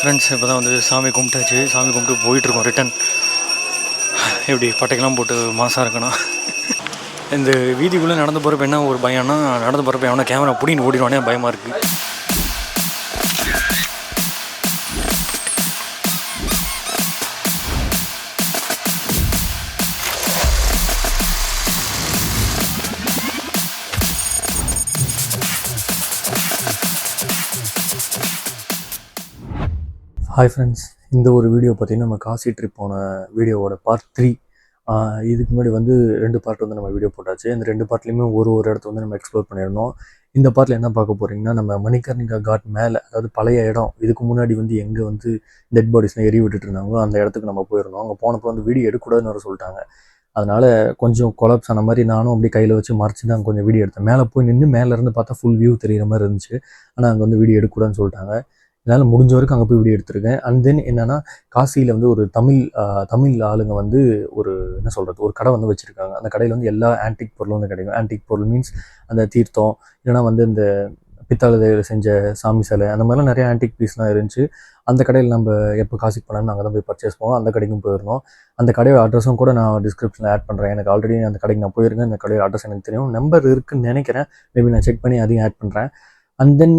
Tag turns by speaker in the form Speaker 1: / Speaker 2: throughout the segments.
Speaker 1: Friends இப்போ தான் வந்து சாமி கும்பிட்டாச்சு. சாமி கும்பிட்டு போயிட்டுருக்கோம் ரிட்டன். எப்படி பட்டைக்கெல்லாம் போட்டு மாசாக இருக்கணும். இந்த வீதிக்குள்ளே நடந்து போகிறப்ப என்ன ஒரு பயம்னா, நடந்து போகிறப்ப எவனா கேமரா பிடின்னு ஓடிடுவானே பயமாக இருக்குது. ஹாய் ஃப்ரெண்ட்ஸ், இந்த ஒரு வீடியோ பார்த்திங்கன்னா நம்ம காசி ட்ரிப் போன வீடியோவோட பார்ட் 3. இதுக்கு முன்னாடி வந்து 2 பார்ட் வந்து நம்ம வீடியோ போட்டாச்சு. இந்த 2 பார்ட்லேயுமே ஒரு இடத்த வந்து நம்ம எக்ஸ்ப்ளோர் பண்ணியிருந்தோம். இந்த பார்ட்டில் என்ன பார்க்க போகிறீங்கன்னா, நம்ம மணிகர்ணிகா காட் மேலே, அதாவது பழைய இடம், இதுக்கு முன்னாடி வந்து எங்கே வந்து டெட் பாடிஸ்லாம் எரி விட்டுட்டு இருந்தாங்களோ அந்த இடத்துக்கு நம்ம போயிருந்தோம். அங்கே போனப்போ வந்து வீடியோ எடுக்கக்கூடாதுன்னு வர சொல்லிட்டாங்க. அதனால் கொஞ்சம் கொலாப்ஸ் ஆன மாதிரி நானும் அப்படி கையில் வச்சு மறைச்சி தான் கொஞ்சம் வீடியோ எடுத்தேன். மேலே போய் நின்று மேலேருந்து பார்த்தா ஃபுல் வியூ தெரிகிற மாதிரி இருந்துச்சு. ஆனால் அங்கே வந்து வீடியோ எடுக்கக்கூடாதுன்னு சொல்லிட்டாங்க. என்னால் முடிஞ்ச வரைக்கும் அங்கே போய் வீடியோ எடுத்திருக்கேன். அண்ட் தென் என்னென்னா, காசியில் வந்து ஒரு தமிழ் ஆளுங்க வந்து ஒரு என்ன சொல்கிறது, ஒரு கடை வந்து வச்சுருக்காங்க. அந்த கடையில் வந்து எல்லா ஆன்டிக் பொருளும் வந்து கிடைக்கும். ஆன்டிக் பொருள் மீன்ஸ் அந்த தீர்த்தம், இல்லைனா வந்து இந்த பித்தளையில் செஞ்ச சாமி சிலை, அந்த மாதிரிலாம் நிறைய ஆன்டிக் பீஸ்லாம் இருந்துச்சு. அந்த கடையில் நம்ம எப்போ காசிக்கு போனாலும் அங்கே தான் போய் பர்ச்சேஸ் பண்ணுவோம். அந்த கடைக்கும் போயிருந்தோம். அந்த கடையோட அட்ரஸும் கூட நான் டிஸ்கிரிப்ஷனில் ஆட் பண்ணுறேன். எனக்கு ஆல்ரெடி அந்த கடைக்கு நான் போயிருக்கேன். அந்த கடையோட அட்ரஸ் எனக்கு தெரியும். நம்பர் இருக்குதுன்னு நினைக்கிறேன். மேபி நான் செக் பண்ணி அதையும் ஆட் பண்ணுறேன். அண்ட் தென்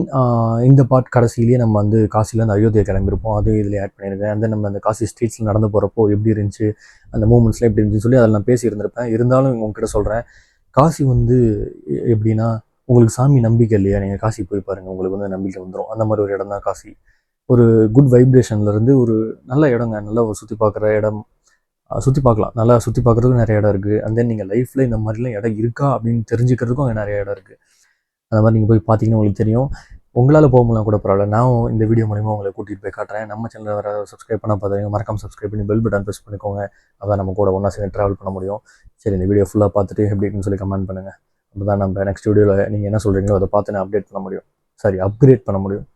Speaker 1: இந்த பார்ட் கடைசியிலேயே நம்ம வந்து காசிலேருந்து அயோத்தியா கிளம்பியிருப்போம். அதுவும் இதில் ஆட் பண்ணியிருக்கேன். அண்ட் தென் நம்ம அந்த காசி ஸ்ட்ரீட்ஸில் நடந்து போகிறப்போ எப்படி இருந்துச்சு, அந்த மூமெண்ட்ஸ்லாம் எப்படி இருந்துச்சுன்னு சொல்லி அதில் நான் பேசியிருந்திருப்பேன். இருந்தாலும் உங்ககிட்ட சொல்கிறேன், காசி வந்து எப்படின்னா, உங்களுக்கு சாமி நம்பிக்கை இல்லையா, நீங்கள் காசி போய் பாருங்கள், உங்களுக்கு வந்து நம்பிக்கை வந்துடும். அந்த மாதிரி ஒரு இடம் தான் காசி. ஒரு குட் வைப்ரேஷன்லேருந்து ஒரு நல்ல இடங்க, நல்லா ஒரு சுற்றி பார்க்குற இடம், சுற்றி பார்க்கலாம். நல்லா சுற்றி பார்க்குறதுக்கும் நிறைய இடம் இருக்குது. அண்ட் தென் நீங்கள் லைஃப்பில் இந்த மாதிரிலாம் இடம் இருக்கா அப்படின்னு தெரிஞ்சுக்கிறதுக்கும் அங்கே நிறைய இடம் இருக்குது. அந்த மாதிரி நீங்கள் போய் பார்த்தீங்கன்னா உங்களுக்கு தெரியும். உங்களால் போக முடியலாம் கூட பரவாயில்ல, நான் இந்த வீடியோ மூலிமா உங்களை கூட்டிகிட்டு போய் காட்டுறேன். நம்ம சேனலில் வர சப்ஸ்கிரைப் பண்ண பார்த்தீங்க, மறக்காம சப்ஸ்கிரைப் பண்ணி பெல் பட்டன் ப்ரெஸ் பண்ணிக்கோங்க. அதான் நம்ம கூட ஒன்றா சேர்ந்து ட்ராவல் பண்ண முடியும். சரி, இந்த வீடியோ ஃபுல்லாக பார்த்துட்டு எப்படி இருக்குன்னு சொல்லி கமெண்ட் பண்ணுங்கள். அப்போ தான் நம்ம நெக்ஸ்ட் வீடியோவில் நீங்கள் என்ன சொல்கிறீங்களோ அதை பார்த்து நான் அப்டேட் பண்ண முடியும். அப்கிரேட் பண்ண முடியும்.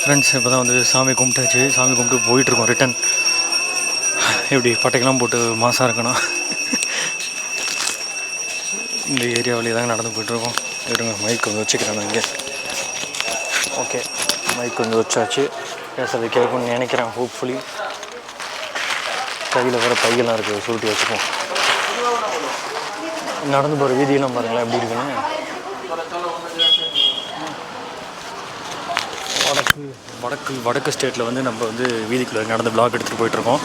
Speaker 1: ஃப்ரெண்ட்ஸ் இப்போ தான் வந்து சாமி கும்பிட்டாச்சு. சாமி கும்பிட்டு போயிட்டுருக்கோம் ரிட்டன். எப்படி பட்டைக்கெல்லாம் போட்டு மாசாக இருக்கணும். இந்த ஏரியாவிலே தாங்க நடந்து போய்ட்டுருக்கோம். இருங்க, மைக் கொஞ்சம் வச்சுக்கிறேன் இங்கே. ஓகே, மைக் கொஞ்சம் வச்சாச்சு. பேசுறது கேட்கணும்னு நினைக்கிறேன். ஹோப்ஃபுல்லி கையில் வர பையெல்லாம் இருக்குது, சுருட்டி வச்சுப்போம். நடந்து போகிற வீதியெல்லாம் பாருங்களேன் எப்படி இருக்குன்னு. வடக்கு ஸ்டேட்டில் வந்து நம்ம வந்து வீதிக்குள்ளே நடந்து பிளாக் எடுத்துகிட்டு போயிட்டுருக்கோம்.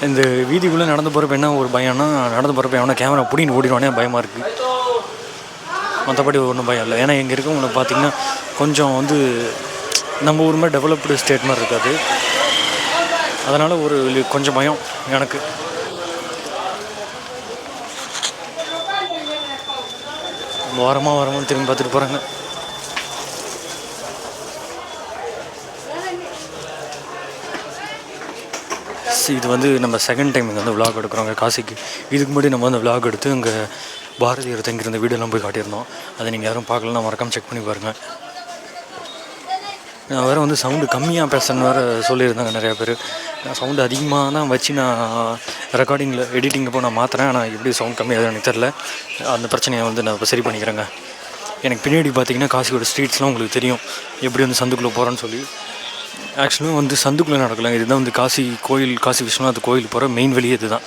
Speaker 1: இந்த வீதிக்குள்ளே நடந்து போகிறப்ப என்ன ஒரு பயம்னா, நடந்து போகிறப்ப எவனா கேமரா பிடின்னு ஓடிடுவானே பயமாக இருக்குது. மற்றபடி ஒன்றும் பயம் இல்லை. ஏன்னா இங்கே இருக்கவங்களை பார்த்திங்கன்னா கொஞ்சம் வந்து நம்ம ஊர் மாதிரி டெவலப்டு ஸ்டேட் மாதிரி இருக்காது. அதனால் ஒரு கொஞ்சம் பயம் எனக்கு. வாரமாக திரும்பி பார்த்துட்டு போகிறாங்க. இது வந்து நம்ம செகண்ட் டைம் இங்கே வந்து விலாக் எடுக்கிறோங்க காசிக்கு. இதுக்கு முன்னாடி நம்ம வந்து விலாக் எடுத்து இங்கே பாரதியார் தங்கியிருந்த வீடெல்லாம் போய் காட்டியிருந்தோம். அதை நீங்கள் யாரும் பார்க்கலன்னா மறக்காமல் செக் பண்ணி பாருங்கள். நான் வேறு வந்து சவுண்டு கம்மியாக பேசுகிறேன்னு வேறு சொல்லியிருந்தாங்க நிறையா பேர். நான் சவுண்டு அதிகமாக தான் வச்சு நான் ரெக்கார்டிங்கில் எடிட்டிங்கப்போ நான் மாற்றுறேன். ஆனால் எப்படி சவுண்ட் கம்மியாக எனக்கு தெரில. அந்த பிரச்சனையை வந்து நான் இப்போ சரி பண்ணிக்கிறேங்க. எனக்கு பின்னாடி பார்த்தீங்கன்னா காசியோட ஸ்ட்ரீட்ஸ்லாம் உங்களுக்கு தெரியும் எப்படி வந்து சந்துக்குள்ளே போகிறேன்னு சொல்லி. ஆக்சுவலாக வந்து சந்துக்குள்ளே நடக்கலாம். இதுதான் வந்து காசி கோயில், காசி விஸ்வநாத் கோயில் போகிற மெயின் வழியே இது தான்.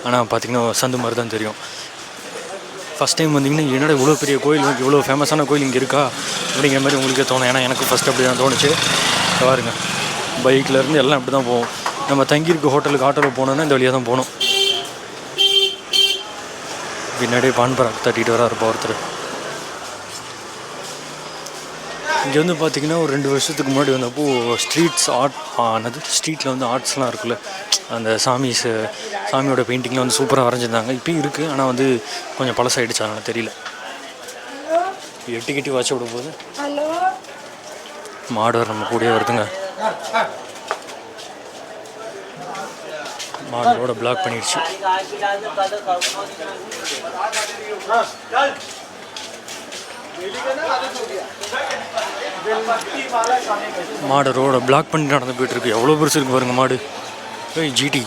Speaker 1: ஆனால் பார்த்திங்கன்னா சந்து மாதிரி தான் தெரியும். ஃபஸ்ட் டைம் வந்திங்கன்னா என்னோட இவ்வளோ பெரிய கோயில், இவ்வளோ ஃபேமஸான கோயில் இங்கே இருக்கா அப்படிங்கிற மாதிரி உங்களுக்கே தோணும். ஏன்னா எனக்கு ஃபஸ்ட் அப்படி தான் தோணுச்சு. பாருங்க, பைக்கிலேருந்து எல்லாம் அப்படி தான் போவோம். நம்ம தங்கியிருக்க ஹோட்டலுக்கு ஆட்டோவில் போனோன்னா இந்த வழியாக தான் போகணும். பின்னாடியே பான்பராக் தட்டிட்டு வர இருப்பா ஒருத்தர். இங்கே வந்து பார்த்திங்கன்னா ஒரு 2 வருஷத்துக்கு முன்னாடி வந்தப்போ ஸ்ட்ரீட்ஸ் ஆர்ட் ஆனது. ஸ்ட்ரீட்டில் வந்து ஆர்ட்ஸ்லாம் இருக்குல்ல, அந்த சாமியோட பெயிண்டிங்லாம் வந்து சூப்பராக வரைஞ்சிருந்தாங்க. இப்போயும் இருக்குது, ஆனால் வந்து கொஞ்சம் பழசாயிடுச்சு, அதனால் தெரியல. எட்டி கட்டி வச்சு விட போது மாடு வர நம்ம கூடயே வருதுங்க. மாடோட பிளாக் பண்ணிடுச்சு. மாடு ரோட பிளாக் பண்ணிட்டு நடந்து போயிட்டுருக்கு. எவ்வளோ பெருசு இருக்குது பாருங்கள் மாடு. ஜிடி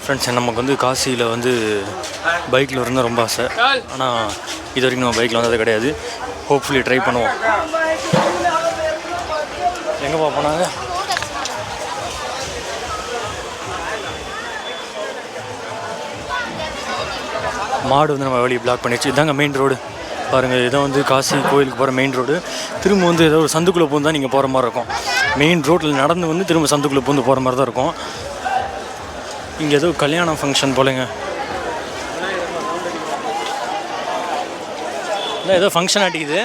Speaker 1: ஃப்ரெண்ட்ஸ், நமக்கு வந்து காசியில் வந்து பைக்கில் இருந்தால் ரொம்ப ஆசை. ஆனால் இது வரைக்கும் நம்ம பைக்கில் வந்தது கிடையாது. ஹோப்ஃபுல்லி ட்ரை பண்ணுவோம். எங்கேப்பா போனாங்க? மாடு வந்து நம்ம வழியை பிளாக் பண்ணிடுச்சு. இதாங்க மெயின் ரோடு பாருங்கள். இதான் வந்து காசி கோயிலுக்கு போகிற மெயின் ரோடு. திரும்ப வந்து ஏதோ ஒரு சந்துக்குள்ளே பூந்து தான் நீங்கள் போகிற மாதிரி இருக்கும். மெயின் ரோட்டில் நடந்து வந்து திரும்ப சந்துக்குள்ளே பூந்து போகிற மாதிரி தான் இருக்கும். இங்கே ஏதோ கல்யாணம் ஃபங்க்ஷன் போலங்க. இல்லை ஏதோ ஃபங்க்ஷன் ஆட்டிக்குது.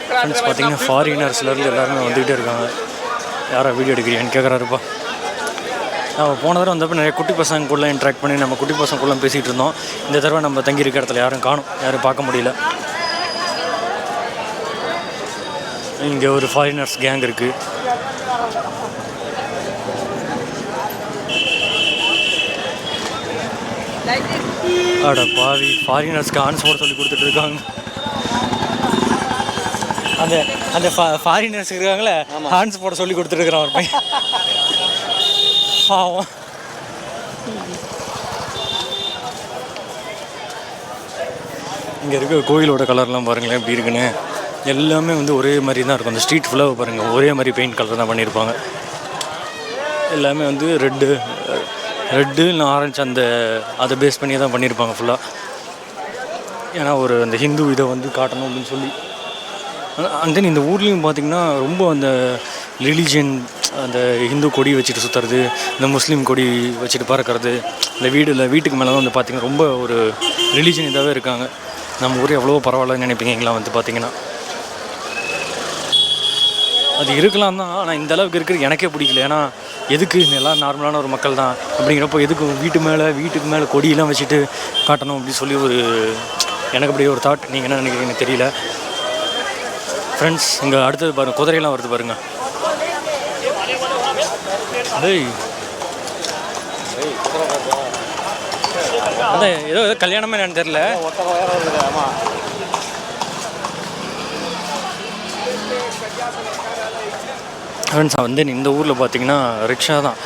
Speaker 1: ஃப்ரெண்ட்ஸ் பார்த்தீங்கன்னா ஃபாரினர்ஸ்லேருந்து எல்லாருமே வந்துக்கிட்டே இருக்காங்க. யாரா வீடியோ எடுக்கிறியான்னு கேட்குறாருப்பா. நம்ம போன தடவை வந்தப்போ நிறைய குட்டி பசங்க கூட இன்ட்ராக்ட் பண்ணி நம்ம குட்டி பசங்க கூட பேசிகிட்டு இருந்தோம். இந்த தடவை நம்ம தங்கியிருக்க இடத்துல யாரும் காணும், யாரும் பார்க்க முடியல. இங்கே ஒரு ஃபாரினர்ஸ் கேங் இருக்குது. அட பாவி, ஃபாரினர்ஸ்க்கு ஆன்ஸ் போட சொல்லி கொடுத்துட்டு இருக்காங்க. அந்த அந்த ஃபாரினர்ஸ் இருக்காங்களே, ஹான்ஸ் போட சொல்லி கொடுத்துருக்குறான் ஒரு பையன். பாவம். இங்கே இருக்க கோயிலோட கலர்லாம் பாருங்களேன் எப்படி இருக்குன்னு. எல்லாமே வந்து ஒரே மாதிரி தான் இருக்கும். அந்த ஸ்ட்ரீட் ஃபுல்லாக பாருங்கள், ஒரே மாதிரி பெயிண்ட் கலர் தான் பண்ணியிருப்பாங்க. எல்லாமே வந்து ரெட்டு இல்லை ஆரஞ்சு, அதை பேஸ் பண்ணி தான் பண்ணியிருப்பாங்க ஃபுல்லாக. ஏன்னா ஒரு அந்த ஹிந்து இதை வந்து காட்டணும் அப்படின்னு சொல்லி. அண்ட் தென் இந்த ஊர்லேயும் பார்த்திங்கன்னா ரொம்ப அந்த ரிலீஜியன், அந்த ஹிந்து கொடி வச்சுட்டு சுற்றுறது, இந்த முஸ்லீம் கொடி வச்சுட்டு பறக்கிறது, இந்த வீட்டுக்கு மேலே தான் வந்து பார்த்திங்கன்னா ரொம்ப ஒரு ரிலீஜன் இதாகவே இருக்காங்க. நம்ம ஊர் எவ்வளோ பரவாயில்லன்னு நினைப்பீங்கலாம் வந்து பார்த்திங்கன்னா. அது இருக்கலாம் தான், ஆனால் இந்த அளவுக்கு இருக்கிறது எனக்கே பிடிக்கல. ஏன்னா எதுக்கு எல்லாம் நார்மலான ஒரு மக்கள் தான் அப்படிங்கிறப்போ எதுக்கு வீட்டுக்கு மேலே கொடியெல்லாம் வச்சுட்டு காட்டணும் அப்படின்னு சொல்லி ஒரு எனக்கு அப்படியே ஒரு தாட். நீங்கள் என்ன நினைக்கிறீங்கன்னு தெரியல. ஃப்ரெண்ட்ஸ், இங்கே அடுத்தது பாருங்கள், குதிரையெல்லாம் வருது பாருங்கள். அதான் ஏதோ கல்யாணமே என்னன்னு தெரியல. ஃப்ரெண்ட்ஸ், வந்து இந்த ஊரில் பார்த்தீங்கன்னா ரிக்ஷா தான்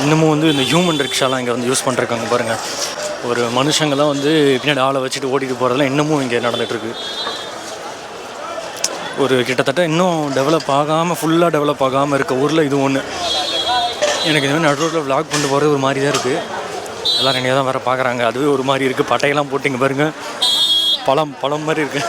Speaker 1: இன்னமும் வந்து இந்த ஹியூமன் ரிக்ஷாலாம் இங்கே வந்து யூஸ் பண்ணுறாங்க பாருங்கள். ஒரு மனுஷங்கள்லாம் வந்து பின்னாடி ஆளை வச்சுட்டு ஓட்டிகிட்டு போகிறதெல்லாம் இன்னமும் இங்கே நடந்துகிட்ருக்கு. ஒரு கிட்டத்தட்ட இன்னும் ஃபுல்லாக டெவலப் ஆகாமல் இருக்க ஊரில் இது ஒன்று. எனக்கு இந்த மாதிரி நடுரோட்டில் விளாக் கொண்டு போகிறது ஒரு மாதிரி தான் இருக்குது. எல்லோரும் என்னையாக தான் வேறு பார்க்குறாங்க. அதுவே ஒரு மாதிரி இருக்குது. பட்டையெல்லாம் போட்டிங்க பாருங்கள், பழம் மாதிரி இருக்குது.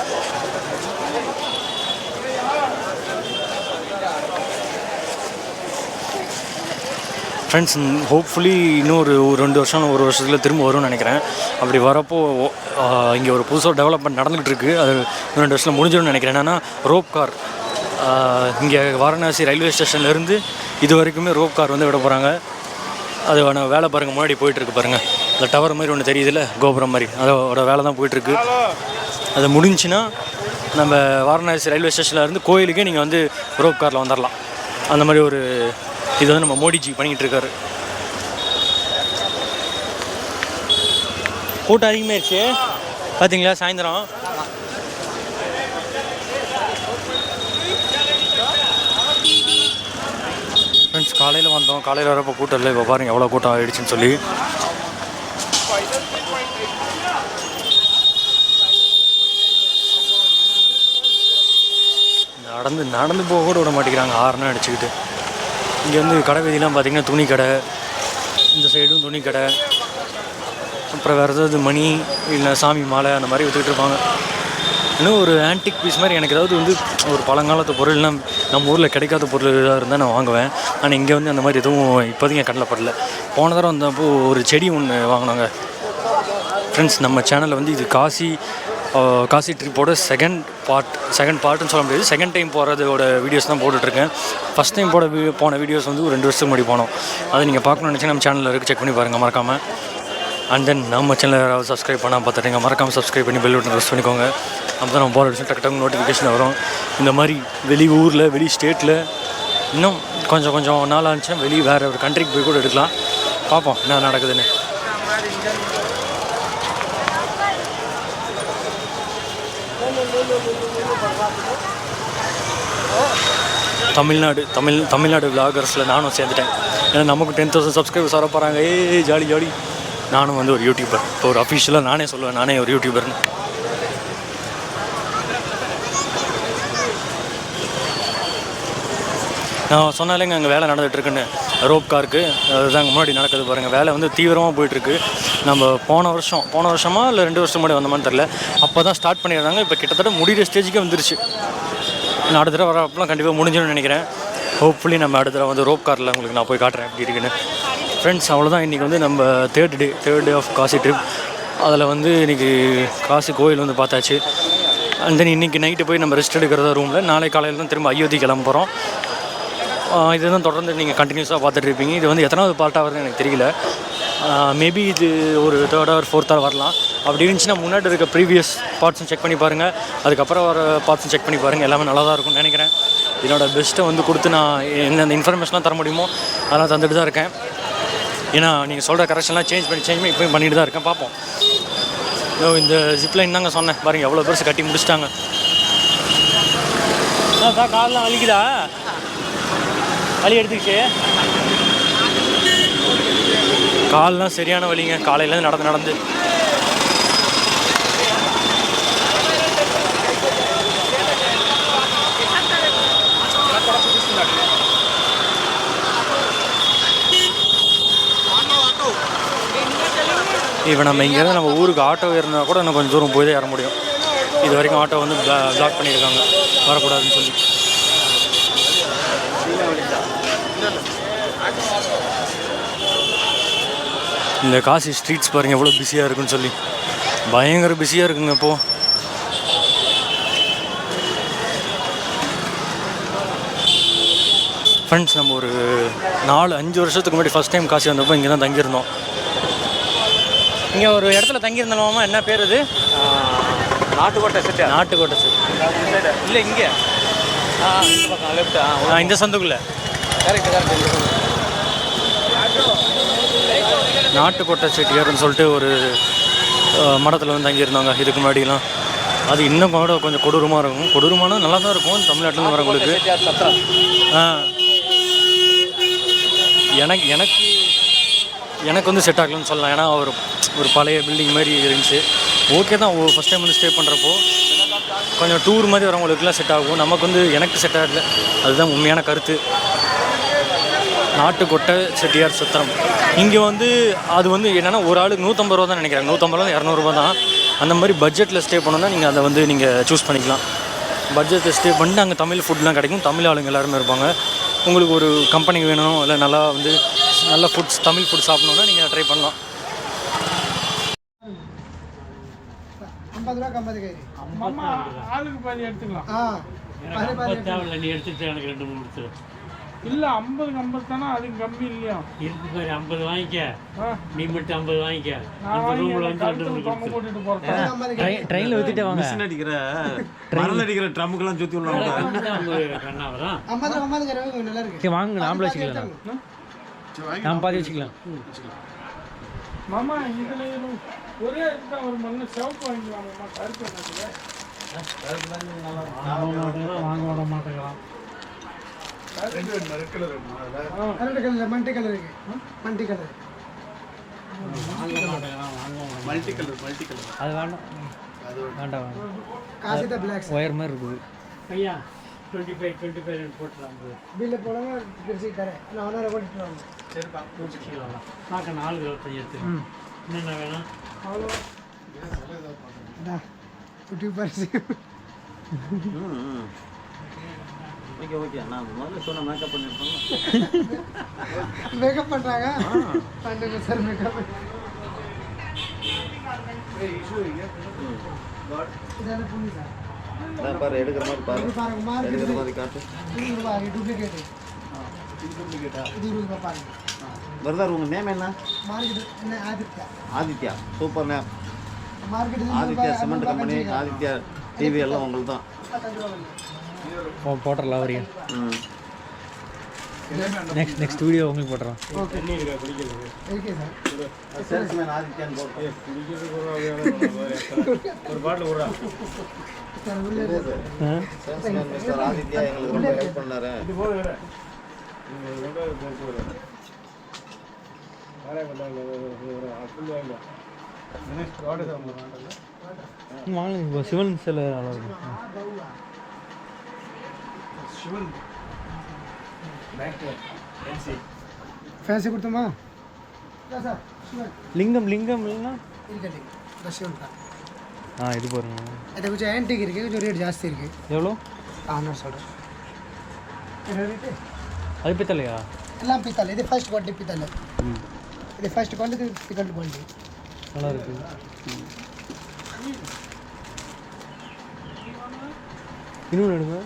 Speaker 1: ஃப்ரெண்ட்ஸ், ஹோப்ஃபுல்லி இன்னும் ஒரு 2 வருஷம், ஒரு வருஷத்தில் திரும்ப வரும்னு நினைக்கிறேன். அப்படி வரப்போ இங்கே ஒரு புதுசாக டெவலப்மெண்ட் நடந்துகிட்டு இருக்குது. அது 2 வருஷத்தில் முடிஞ்சிடும்னு நினைக்கிறேன். என்னென்னா ரோப் கார் இங்கே வாரணாசி ரயில்வே ஸ்டேஷன்லேருந்து இது வரைக்குமே ரோப் கார் வந்து விட போகிறாங்க. அதோட வேலை பாருங்கள், முன்னாடி போயிட்டுருக்கு பாருங்கள். இந்த டவர் மாதிரி ஒன்று தெரியுதுல்ல, கோபுரம் மாதிரி, அதோட வேலை தான் போயிட்டுருக்கு. அது முடிஞ்சுன்னா நம்ம வாரணாசி ரயில்வே ஸ்டேஷனில் இருந்து கோயிலுக்கே நீங்கள் வந்து ரோப் காரில் வந்துடலாம். அந்த மாதிரி ஒரு இது வந்து நம்ம மோடிஜி பண்ணிக்கிட்டு இருக்காரு. கூட்டம் அதிகமாகிடுச்சு பார்த்தீங்களா சாயந்தரம். ஃப்ரெண்ட்ஸ் காலையில் வந்தோம், காலையில் வரப்போ கூட்டம் இல்லை. இப்போ பாருங்கள் எவ்வளோ கூட்டம் ஆகிடுச்சின்னு சொல்லி. நடந்து போக கூட விட மாட்டேங்கிறாங்க, ஆறுனா அடிச்சுக்கிட்டு. இங்கே வந்து கடை வீதியெலாம் பார்த்திங்கன்னா துணி கடை, இந்த சைடும் துணி கடை, அப்புறம் வேறு ஏதாவது மணி இல்லை சாமி மாலை அந்த மாதிரி விற்றுக்கிட்டு இருப்பாங்க. இன்னும் ஒரு ஆன்டிக் பீஸ் மாதிரி எனக்கு ஏதாவது வந்து ஒரு பழங்காலத்து பொருள்னா நம்ம ஊரில் கிடைக்காத பொருள் ஏதாவது இருந்தால் நான் வாங்குவேன். ஆனால் இங்கே வந்து அந்த மாதிரி எதுவும் இப்போதைக்கு என் கண்ணில் படல. போன தடவை வந்தப்போ ஒரு செடி ஒன்று வாங்கினாங்க. ஃப்ரெண்ட்ஸ் நம்ம சேனலில் வந்து இது காசி ட்ரிப்போட செகண்ட் பார்ட்டுன்னு சொல்ல முடியாது, செகண்ட் டைம் போகிறதோட வீடியோஸ் தான் போட்டுட்ருக்கேன். ஃபஸ்ட் டைம் போன வீடியோஸ் வந்து ஒரு 2 வருஷத்துக்கு முன்னாடி போனோம். அதை நீங்கள் பார்க்கணும்னு நினச்சி நம்ம சேனலில் இருக்குது, செக் பண்ணி பாருங்கள் மறக்காமல். அண்ட் தென் நம்ம சேனலில் யாராவது சப்ஸ்கிரைப் பண்ணால் பார்த்துட்டீங்க, மறக்காமல் சப்ஸ்கிரைப் பண்ணி பெல் பட்டன் ப்ரெஸ் பண்ணிக்கோங்க. அப்போ தான் நம்ம போகிற விஷயம் டக்கு நோட்டிஃபிகேஷன் வரும். இந்த மாதிரி வெளி ஊரில் வெளி ஸ்டேட்டில் இன்னும் கொஞ்சம் நாள் ஆச்சுன்னா வேறு ஒரு கண்ட்ரிக்கு போய் கூட எடுக்கலாம். பார்ப்போம் என்ன நடக்குதுன்னு. தமிழ்நாடு விளாகர்ஸில் நானும் சேர்ந்துட்டேன். ஏன்னா நமக்கு 10,000 சப்ஸ்கிரைபர்ஸ் வர போகிறாங்க. ஜாலி. நானும் வந்து ஒரு யூடியூபர். இப்போ ஒரு அஃபிஷியலாக நானே சொல்லுவேன், நானே ஒரு யூடியூபர்னு. நான் சொன்னாலேங்க அங்கே வேலை நடந்துகிட்ருக்குன்னு, ரோப் காருக்கு அதுதாங்க முன்னாடி நடக்குது பாருங்கள். வேலை வந்து தீவிரமாக போயிட்டுருக்கு. நம்ம போன வருஷமா இல்லை 2 வருஷம் முன்னாடி வந்தோமான்னு தெரில, அப்போ தான் ஸ்டார்ட் பண்ணியிருந்தாங்க. இப்போ கிட்டத்தட்ட முடிகிற ஸ்டேஜுக்கே வந்துருச்சு. நான் அடுத்த தடவை வரப்பெல்லாம் கண்டிப்பாக முடிஞ்சுன்னு நினைக்கிறேன். ஹோப்ஃபுல்லி நம்ம அடுத்த தடவை வந்து ரோப் காரில் உங்களுக்கு நான் போய் காட்டுறேன் எப்படி இருக்குன்னு. ஃப்ரெண்ட்ஸ் அவ்வளோதான். இன்றைக்கி வந்து நம்ம third day of Kashi trip. அதில் வந்து இன்றைக்கி காசி கோயில் வந்து பார்த்தாச்சு. அண்ட் தென் இன்றைக்கி நைட்டு போய் நம்ம ரெஸ்ட் எடுக்கிறதா ரூமில். நாளை காலையில் தான் திரும்ப அயோத்தி கிளம்ப போகிறோம். இதுதான் தொடர்ந்து நீங்கள் கண்டினியூஸாக பார்த்துட்டு இருப்பீங்க. இது வந்து எத்தனாவது பார்ட்டாக வருதுன்னு எனக்கு தெரியல. மேபி இது ஒரு 3rd or 4th வரலாம். அப்படி இருந்துச்சுன்னா முன்னாடி இருக்க ப்ரீவியஸ் பார்ட்ஸும் செக் பண்ணி பாருங்கள், அதுக்கப்புறம் வர பார்ட்ஸும் செக் பண்ணி பாருங்கள். எல்லாமே நல்லா தான் இருக்கும்னு நினைக்கிறேன். என்னோடய பெஸ்ட்டை வந்து கொடுத்து நான் என்ன இன்ஃபர்மேஷன்லாம் தர முடியுமோ அதெல்லாம் தந்துட்டு தான் இருக்கேன். ஏன்னா நீங்கள் சொல்கிற கரெக்ஷன்லாம் சேஞ்ச் பண்ணி இப்போயும் பண்ணிட்டு தான் இருக்கேன். பார்ப்போம். இந்த ஜிப்லைன் தாங்க சொன்னேன் பாருங்கள், எவ்வளோ பெருசு கட்டி முடிச்சிட்டாங்க. காலெலாம் வலிக்குதா? வலி எடுத்துக்கிச்சு. கால்லாம் சரியான வலிங்க, காலையிலேருந்து நடந்து. இப்போ நம்ம இங்கேருந்து நம்ம ஊருக்கு ஆட்டோ ஏறினா கூட இன்னும் கொஞ்சம் தூரம் போய் தான் ஏற முடியும். இது வரைக்கும் ஆட்டோ வந்து பிளாக் பண்ணியிருக்காங்க, வரக்கூடாதுன்னு சொல்லி. இந்த காசி ஸ்ட்ரீட்ஸ் பாருங்கள் எவ்வளோ பிஸியாக இருக்குன்னு சொல்லி. பயங்கர பிஸியாக இருக்குங்க இப்போது. ஃப்ரெண்ட்ஸ் நம்ம ஒரு 4-5 வருஷத்துக்கு முன்னாடி ஃபஸ்ட் டைம் காசி வந்தப்போ இங்கே தான் தங்கியிருந்தோம். இங்கே ஒரு இடத்துல தங்கியிருந்தோமா, என்ன பேர் இது? நாட்டுக்கோட்டை செட். இல்லை இங்கே இந்த பக்கம் லெஃப்ட், இந்த சந்துக்குள்ளே நாட்டுக்கோட்டை செட்டியார்னு சொல்லிட்டு ஒரு மடத்தில் வந்து தங்கியிருந்தாங்க இதுக்கு முன்னாடிலாம். அது இன்னும் கூட கொஞ்சம் கொடூரமாக இருக்கும். கொடூரமான நல்லா தான் இருக்கும் தமிழ்நாட்டிலேருந்து வரவங்களுக்கு. எனக்கு வந்து செட் ஆகலன்னு சொல்லலாம். ஏன்னா ஒரு பழைய பில்டிங் மாதிரி இருந்துச்சு. ஓகே தான், ஃபஸ்ட் டைம் வந்து ஸ்டே பண்ணுறப்போ கொஞ்சம் டூர் மாதிரி வரவங்களுக்குலாம் செட் ஆகும். நமக்கு வந்து எனக்கு செட் ஆகல, அதுதான் உண்மையான கருத்து. நாட்டுக்கோட்டை செட்டியார் சத்திரம் இங்கே வந்து அது வந்து என்னென்னா ஒரு ஆளுக்கு 150 ரூபா தான் நினைக்கிறாங்க. 150 200 தான். அந்த மாதிரி பட்ஜெட்டில் ஸ்டே பண்ணோன்னா நீங்கள் அதை வந்து நீங்கள் சூஸ் பண்ணிக்கலாம். பட்ஜெட்டில் ஸ்டே பண்ணிட்டு அங்கே தமிழ் ஃபுட்லாம் கிடைக்கும், தமிழ் ஆளுங்க எல்லாருமே இருப்பாங்க. உங்களுக்கு ஒரு கம்பெனி வேணும் இல்லை நல்லா வந்து நல்ல ஃபுட்ஸ் தமிழ் ஃபுட் சாப்பிட்ணுன்னா நீங்கள் ட்ரை பண்ணலாம்.
Speaker 2: 50 ரூபா 50 கை
Speaker 3: ஆளுக்கு பாதி எடுத்துக்கலாம்.
Speaker 2: நீ எடுத்துட்டு
Speaker 3: எனக்கு 2 3 கொடுத்து இல்லை 50க்கு 50 தானே, அதுக்கு கம்மி இல்லையா?
Speaker 4: இருக்கு பாரு 50 வாங்கிக்க.
Speaker 3: ஆ,
Speaker 4: நீ மட்டும் 50 வாங்கிக்க.
Speaker 3: நான்
Speaker 4: அந்த
Speaker 3: வாங்கி
Speaker 4: ரூம்ல
Speaker 3: அந்த
Speaker 4: வந்து
Speaker 3: கழுத்துல
Speaker 4: 2
Speaker 3: தொங்க போட்டுட்டு போறேன்.
Speaker 2: 50 கை.
Speaker 5: ட்ரெயினில் ஊற்றிட்டே வாங்க.
Speaker 6: மிஷின் அடிக்கிற மரல் அடிக்கிற ட்ரம்முக்கெல்லாம் சுற்றி விடலாம்.
Speaker 4: 50 கண்ணா வரும்.
Speaker 2: 50 கறவை நல்லா இருக்கு.
Speaker 5: சரி வாங்க, நாமளே வச்சுக்கலாம். நாம் பாதி வச்சுக்கலாம்.
Speaker 3: மாமா இதுல ஒரே இதுதான் ஒரு மண்ணு சிவப்பு வாங்கிக்கலாம் மாமா, கருப்பு என்னது?
Speaker 4: வாங்க விட மாட்டேங்கிறான்.
Speaker 2: கரெக்ட் கலர் மல்டி கலர் இருக்கு. Multi colour.
Speaker 4: வாங்க மாட்டேங்கிறான்.
Speaker 6: மல்டி கலர்
Speaker 5: அது வேண்டாம், வேண்டாம் வேண்டாம்.
Speaker 2: காசு தான் பிளாக்.
Speaker 5: ஒயர் மாதிரி இருக்குது.
Speaker 4: ஐயா 25 போட்டுலாம்.
Speaker 2: பில்ல போடாம பிரிச்சு தரேன். நான் ஒன்னரை போட்டுட்டு வாங்க.
Speaker 4: பார்க்க 4 எடுத்து. என்னென்ன வேணும்?
Speaker 2: அவ்வளோ. குட்டி பரிசு.
Speaker 6: Okay okay. நான் முதல்ல சொன்ன மேக்கப் பண்ணிருக்கோம்.
Speaker 2: மேக்கப் பண்றாங்க. பண்ணுங்க சார் மேக்கப். இதெல்லாம் புண்ணி சார்.
Speaker 6: நான் பாரு எடுக்கிற மாதிரி பாரு.
Speaker 2: இது பாருங்க மார்க்
Speaker 6: எடுக்கிற மாதிரி காட்டு.
Speaker 2: இது பாருங்க டூப்ளிகேட். இது ரூபா பாருங்க.
Speaker 6: பிரதர் உங்க நேம் என்ன?
Speaker 2: மார்க்கெட் என்ன Aditya.
Speaker 6: Aditya. Super name.
Speaker 2: Market
Speaker 6: Aditya cement company, Aditya TV எல்லாம் உங்களுக்கு தான்.
Speaker 5: போட்டுடலாம் அவரையும்.
Speaker 6: ம்.
Speaker 5: நெக்ஸ்ட் வீடியோ உங்களுக்கு போட்டுறோம்.
Speaker 2: ஓகே. Okay sir.
Speaker 6: சேல்ஸ்மேன் ஆதித்யான்னு போட்டு.
Speaker 3: ஒரு பாட்டில் விடுறா.
Speaker 2: சார் உள்ள
Speaker 6: சேல்ஸ்மேன் மிஸ்டர் ஆதித்யா எங்களுக்கு ரொம்ப ஹெல்ப் பண்ணாரு.
Speaker 3: இது போது வேற போகுது.
Speaker 5: வாங்க, இப்போ சிவன் சிலை நல்லா இருக்கும்.
Speaker 2: ஃபேன்சி கொடுத்தோமா? Sir sure.
Speaker 5: லிங்கம் இல்லைன்னா
Speaker 2: இருக்கட்டி ரஷ்யன் தான்.
Speaker 5: இது பாருங்க.
Speaker 2: அது கொஞ்சம் ஆன்டிக் இருக்குது, கொஞ்சம் ரேட் ஜாஸ்தி இருக்குது.
Speaker 5: எவ்வளோ?
Speaker 2: நான் சொல்கிறேன். ரேட்டு
Speaker 5: அது பித்தலையா?
Speaker 2: எல்லாம் பித்தளை. இது ஃபர்ஸ்ட் குவாலிட்டி பித்தளை. இது ஃபர்ஸ்ட் குவாலிட்டி, செகண்ட் குவாலிட்டி.
Speaker 5: நல்லா இருக்கு. இன்னொன்று எடுங்க.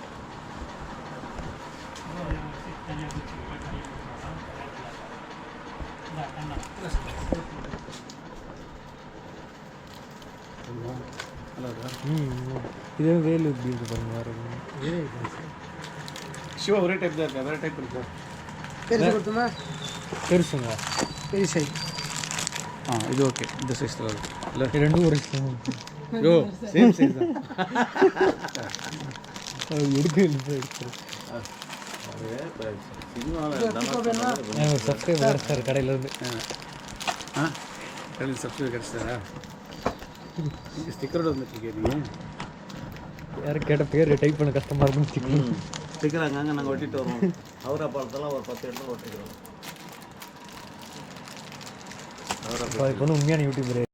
Speaker 5: இதே வேலு இப்படி இருக்கு பாருங்க. வேறு
Speaker 6: சிவா ஒரே டைப் தான் இருக்கு. வேற டைப் இருக்கு.
Speaker 2: பெருசு கொடுத்தோமா?
Speaker 5: பெருசுங்க.
Speaker 2: பெரிய சைஸ்.
Speaker 6: இது ஓகே. இந்த சைஸ்ல இருக்கு. இல்ல
Speaker 5: ரெண்டும் ஒரு
Speaker 6: யோ சேம் சைஸ் தான்.
Speaker 5: எடுக்க சப்ஸ்கிரைபர் சார் கடையிலேருந்து.
Speaker 6: கடையில் சப்ஸ்கிரைப் கிடச்சிட்டாரா? ஸ்டிக்கரோட வந்துட்டு நீங்கள்
Speaker 5: யாரும் கேட்ட பேர் டைப் பண்ண கஷ்டமாக இருக்குன்னு
Speaker 6: ஸ்டிக்கர் அங்கங்கே நாங்கள் ஒட்டிட்டு வருவோம். அவரா பழத்தெல்லாம் ஒரு 10 இடத்துல ஒட்டிக்கிறோம்.
Speaker 5: இப்போ உண்மையான யூடியூபர்.